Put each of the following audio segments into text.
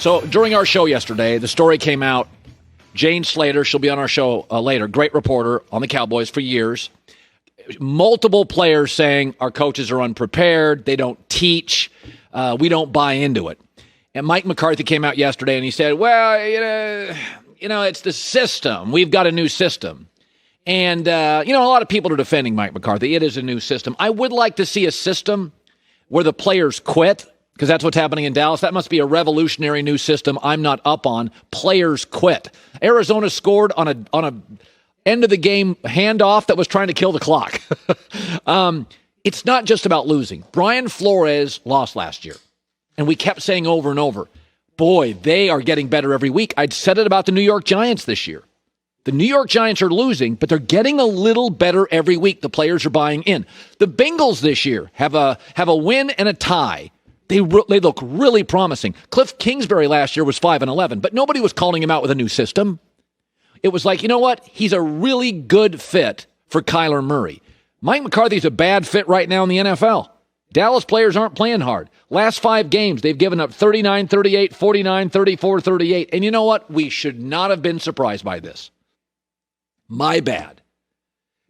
So during our show yesterday, the story came out. Jane Slater, she'll be on our show later, great reporter on the Cowboys for years. Multiple players saying our coaches are unprepared, they don't teach, we don't buy into it. And Mike McCarthy came out yesterday and he said, well, it's the system. We've got a new system. And, a lot of people are defending Mike McCarthy. It is a new system. I would like to see a system where the players quit, because that's what's happening in Dallas. That must be a revolutionary new system I'm not up on. Players quit. Arizona scored on a end of the game handoff that was trying to kill the clock. It's not just about losing. Brian Flores lost last year, and we kept saying over and over, boy, they are getting better every week. I'd said it about the New York Giants this year. The New York Giants are losing, but they're getting a little better every week. The players are buying in. The Bengals this year have a win and a tie. They look really promising. Cliff Kingsbury last year was 5-11, but nobody was calling him out with a new system. It was like, you know what? He's a really good fit for Kyler Murray. Mike McCarthy's a bad fit right now in the NFL. Dallas players aren't playing hard. Last 5 games, they've given up 39, 38, 49, 34, 38. And you know what? We should not have been surprised by this. My bad.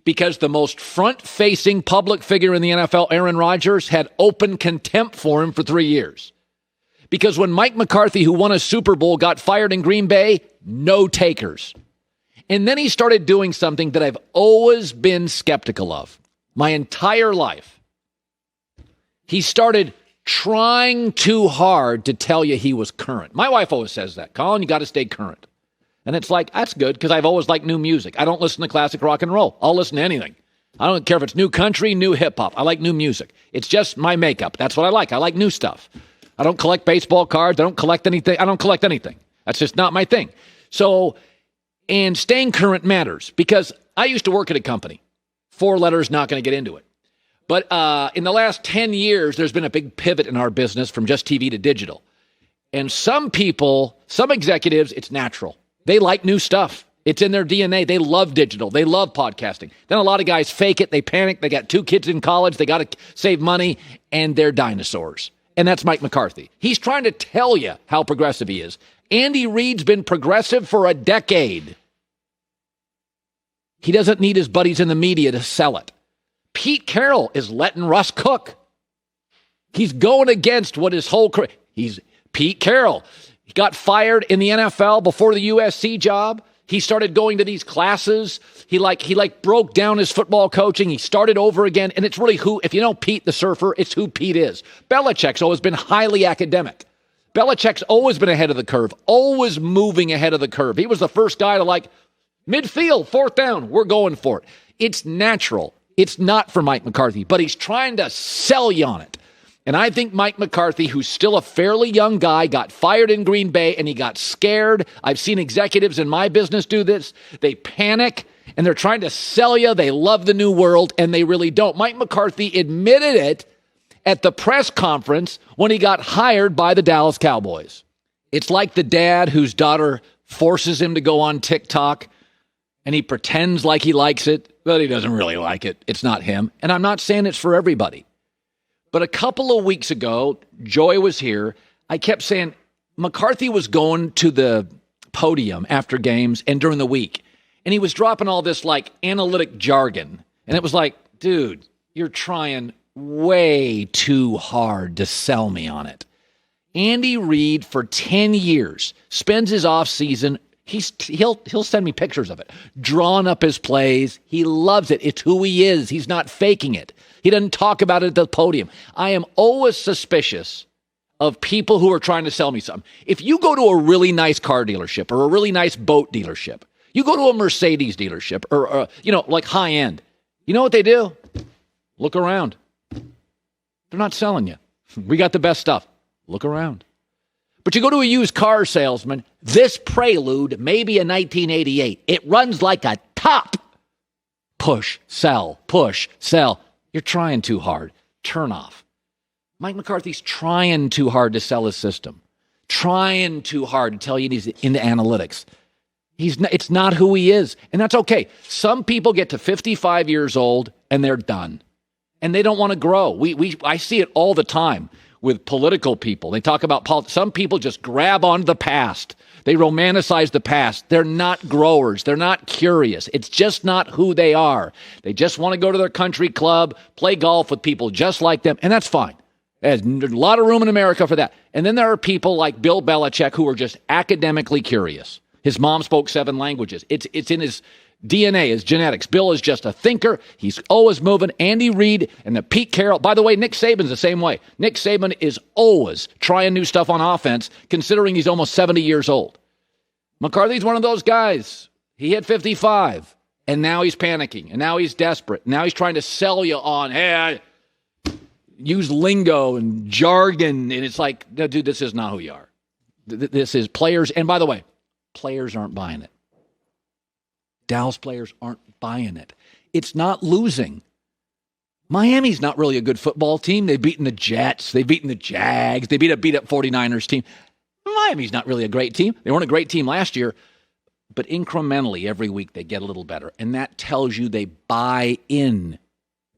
Because the most front-facing public figure in the NFL, Aaron Rodgers, had open contempt for him for 3 years. Because when Mike McCarthy, who won a Super Bowl, got fired in Green Bay, no takers. And then he started doing something that I've always been skeptical of my entire life. He started trying too hard to tell you he was current. My wife always says that. Colin, you got to stay current. And it's like, that's good, because I've always liked new music. I don't listen to classic rock and roll. I'll listen to anything. I don't care if it's new country, new hip-hop. I like new music. It's just my makeup. That's what I like. I like new stuff. I don't collect baseball cards. I don't collect anything. That's just not my thing. So, and staying current matters, because I used to work at a company. 4 letters, not going to get into it. But in the last 10 years, there's been a big pivot in our business from just TV to digital. And some people, some executives, it's natural. They like new stuff. It's in their DNA. They love digital. They love podcasting. Then a lot of guys fake it. They panic. They got 2 kids in college. They got to save money, and they're dinosaurs. And that's Mike McCarthy. He's trying to tell you how progressive he is. Andy Reid's been progressive for a decade. He doesn't need his buddies in the media to sell it. Pete Carroll is letting Russ cook. He's going against what his whole career. He's Pete Carroll. He got fired in the NFL before the USC job. He started going to these classes. He broke down his football coaching. He started over again. And it's really if you know Pete the surfer, it's who Pete is. Belichick's always been highly academic. Belichick's always been ahead of the curve, always moving ahead of the curve. He was the first guy to midfield, 4th down, we're going for it. It's natural. It's not for Mike McCarthy, but he's trying to sell you on it. And I think Mike McCarthy, who's still a fairly young guy, got fired in Green Bay and he got scared. I've seen executives in my business do this. They panic and they're trying to sell you. They love the new world and they really don't. Mike McCarthy admitted it at the press conference when he got hired by the Dallas Cowboys. It's like the dad whose daughter forces him to go on TikTok and he pretends like he likes it, but he doesn't really like it. It's not him. And I'm not saying it's for everybody. But a couple of weeks ago, Joy was here. I kept saying McCarthy was going to the podium after games and during the week. And he was dropping all this analytic jargon. And it was like, dude, you're trying way too hard to sell me on it. Andy Reid, for 10 years, spends his offseason, he'll send me pictures of it, drawing up his plays. He loves it. It's who he is. He's not faking it. He doesn't talk about it at the podium. I am always suspicious of people who are trying to sell me something. If you go to a really nice car dealership or a really nice boat dealership, you go to a Mercedes dealership or high end, you know what they do? Look around. They're not selling you. We got the best stuff. Look around. But you go to a used car salesman, this Prelude may be a 1988. It runs like a top. Push, sell, push, sell. You're trying too hard. Turn off. Mike McCarthy's trying too hard to sell his system. Trying too hard to tell you he's into analytics. It's not who he is. And that's okay. Some people get to 55 years old and they're done. And they don't want to grow. I see it all the time. with political people. They talk about politics. Some people just grab onto the past. They romanticize the past. They're not growers. They're not curious. It's just not who they are. They just want to go to their country club, play golf with people just like them, and that's fine. There's a lot of room in America for that. And then there are people like Bill Belichick who are just academically curious. His mom spoke 7 languages. It's in his DNA, his genetics. Bill is just a thinker. He's always moving. Andy Reid and the Pete Carroll. By the way, Nick Saban's the same way. Nick Saban is always trying new stuff on offense, considering he's almost 70 years old. McCarthy's one of those guys. He hit 55, and now he's panicking, and now he's desperate. Now he's trying to sell you on, hey, I use lingo and jargon, and it's like, no, dude, this is not who you are. This is players. And by the way, players aren't buying it. Dallas players aren't buying it. It's not losing. Miami's not really a good football team. They've beaten the Jets. They've beaten the Jags. They beat up 49ers team. Miami's not really a great team. They weren't a great team last year, but incrementally every week they get a little better. And that tells you they buy in.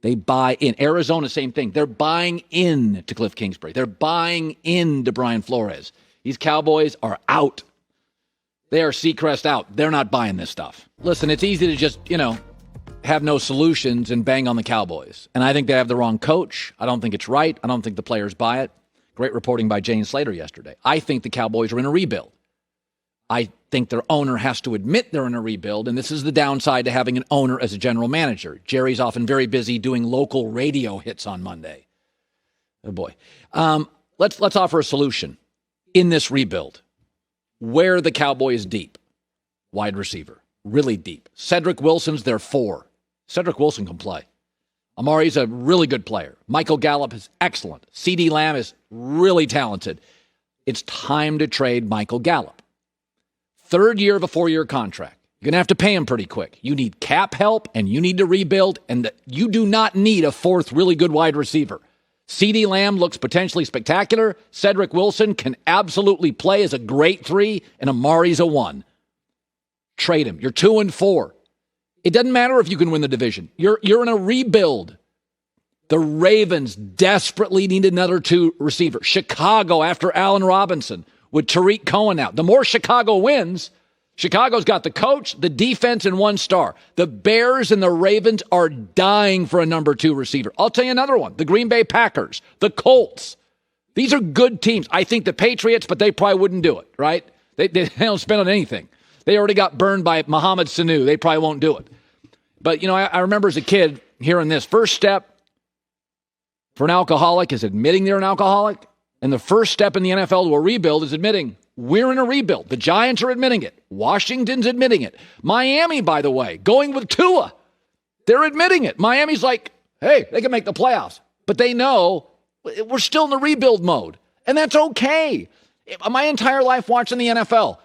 They buy in. Arizona, same thing. They're buying in to Cliff Kingsbury. They're buying in to Brian Flores. These Cowboys are out. They are Seacrest out. They're not buying this stuff. Listen, it's easy to just, have no solutions and bang on the Cowboys. And I think they have the wrong coach. I don't think it's right. I don't think the players buy it. Great reporting by Jane Slater yesterday. I think the Cowboys are in a rebuild. I think their owner has to admit they're in a rebuild, and this is the downside to having an owner as a general manager. Jerry's often very busy doing local radio hits on Monday. Oh, boy. Let's offer a solution in this rebuild. Where the Cowboys deep? Wide receiver. Really deep. Cedric Wilson's their 4. Cedric Wilson can play. Amari's a really good player. Michael Gallup is excellent. CeeDee Lamb is really talented. It's time to trade Michael Gallup. 3rd year of a 4-year contract. You're going to have to pay him pretty quick. You need cap help, and you need to rebuild, and you do not need a 4th really good wide receiver. CeeDee Lamb looks potentially spectacular. Cedric Wilson can absolutely play as a great 3, and Amari's a 1. Trade him. You're 2-4. It doesn't matter if you can win the division. You're in a rebuild. The Ravens desperately need another 2 receiver. Chicago after Allen Robinson with Tariq Cohen out. The more Chicago wins, Chicago's got the coach, the defense, and 1 star. The Bears and the Ravens are dying for a number 2 receiver. I'll tell you another one. The Green Bay Packers, the Colts. These are good teams. I think the Patriots, but they probably wouldn't do it, right? They don't spend on anything. They already got burned by Mohamed Sanu. They probably won't do it. But, I remember as a kid hearing this. First step for an alcoholic is admitting they're an alcoholic. And the first step in the NFL to a rebuild is admitting we're in a rebuild. The Giants are admitting it. Washington's admitting it. Miami, by the way, going with Tua. They're admitting it. Miami's like, hey, they can make the playoffs. But they know we're still in the rebuild mode. And that's okay. My entire life watching the NFL,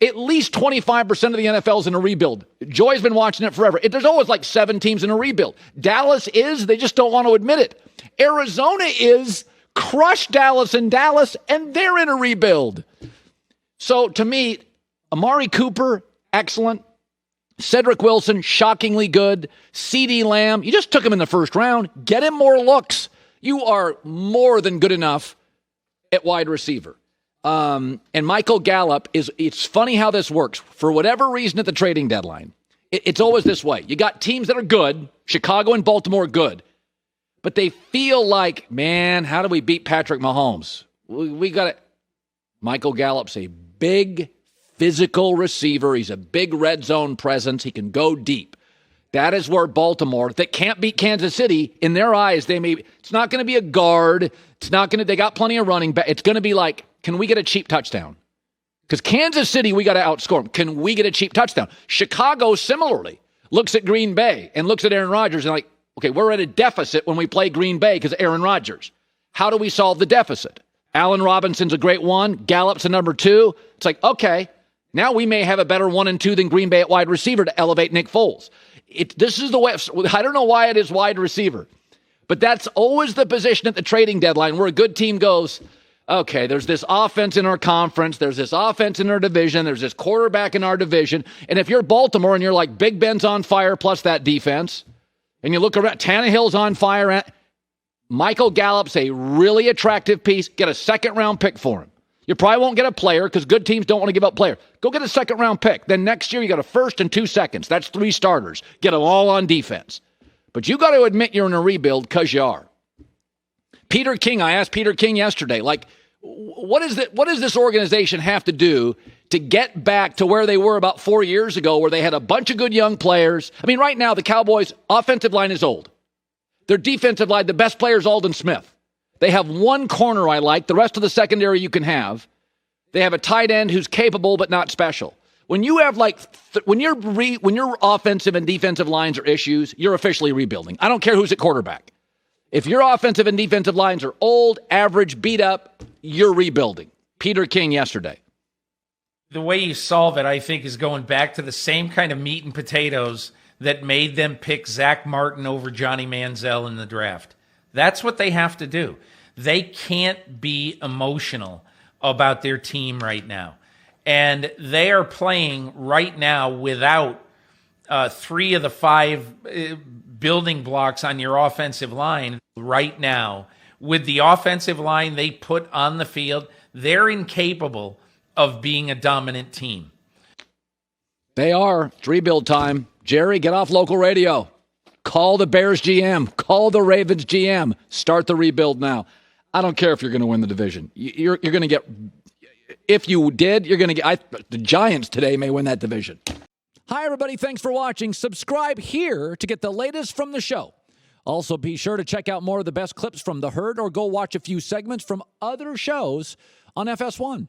at least 25% of the NFL is in a rebuild. Joy's been watching it forever. There's always like 7 teams in a rebuild. Dallas is, they just don't want to admit it. Arizona is, crushed Dallas, and they're in a rebuild. So to me, Amari Cooper, excellent. Cedric Wilson, shockingly good. CeeDee Lamb, you just took him in the first round. Get him more looks. You are more than good enough at wide receiver. And Michael Gallup it's funny how this works. For whatever reason at the trading deadline, it's always this way. You got teams that are good. Chicago and Baltimore are good. But they feel like, man, how do we beat Patrick Mahomes? We got it. Michael Gallup's a big physical receiver. He's a big red zone presence. He can go deep. That is where Baltimore, that can't beat Kansas City, in their eyes, it's not going to be a guard. They got plenty of running back. It's going to be like, can we get a cheap touchdown? Because Kansas City, we got to outscore them. Can we get a cheap touchdown? Chicago, similarly, looks at Green Bay and looks at Aaron Rodgers and like, okay, we're at a deficit when we play Green Bay because of Aaron Rodgers. How do we solve the deficit? Allen Robinson's a great 1. Gallup's a number 2. It's like, okay, now we may have a better 1 and 2 than Green Bay at wide receiver to elevate Nick Foles. This is the way. I don't know why it is wide receiver, but that's always the position at the trading deadline where a good team goes, okay, there's this offense in our conference, there's this offense in our division, there's this quarterback in our division, and if you're Baltimore and you're like, Big Ben's on fire plus that defense, and you look around, Tannehill's on fire, Michael Gallup's a really attractive piece. Get a second-round pick for him. You probably won't get a player because good teams don't want to give up players. Go get a second-round pick. Then next year you got a first and 2 seconds. That's 3 starters. Get them all on defense. But you got to admit you're in a rebuild because you are. Peter King, I asked Peter King yesterday, what does this organization have to do to get back to where they were about 4 years ago, where they had a bunch of good young players? I mean, right now, the Cowboys' offensive line is old. Their defensive line, the best player is Aldon Smith. They have one corner I like. The rest of the secondary you can have. They have a tight end who's capable but not special. When you have when your offensive and defensive lines are issues, you're officially rebuilding. I don't care who's at quarterback. If your offensive and defensive lines are old, average, beat up, you're rebuilding. Peter King yesterday. The way you solve it, I think, is going back to the same kind of meat and potatoes that made them pick Zach Martin over Johnny Manziel in the draft. That's what they have to do. They can't be emotional about their team right now. And they are playing right now without 3 of the 5 building blocks on your offensive line right now. With the offensive line they put on the field, they're incapable of being a dominant team. They are. It's rebuild time. Jerry, get off local radio. Call the Bears GM. Call the Ravens GM. Start the rebuild now. I don't care if you're going to win the division. You're going to get, if you did, you're going to get, the Giants today may win that division. Hi, everybody. Thanks for watching. Subscribe here to get the latest from the show. Also, be sure to check out more of the best clips from The Herd or go watch a few segments from other shows on FS1.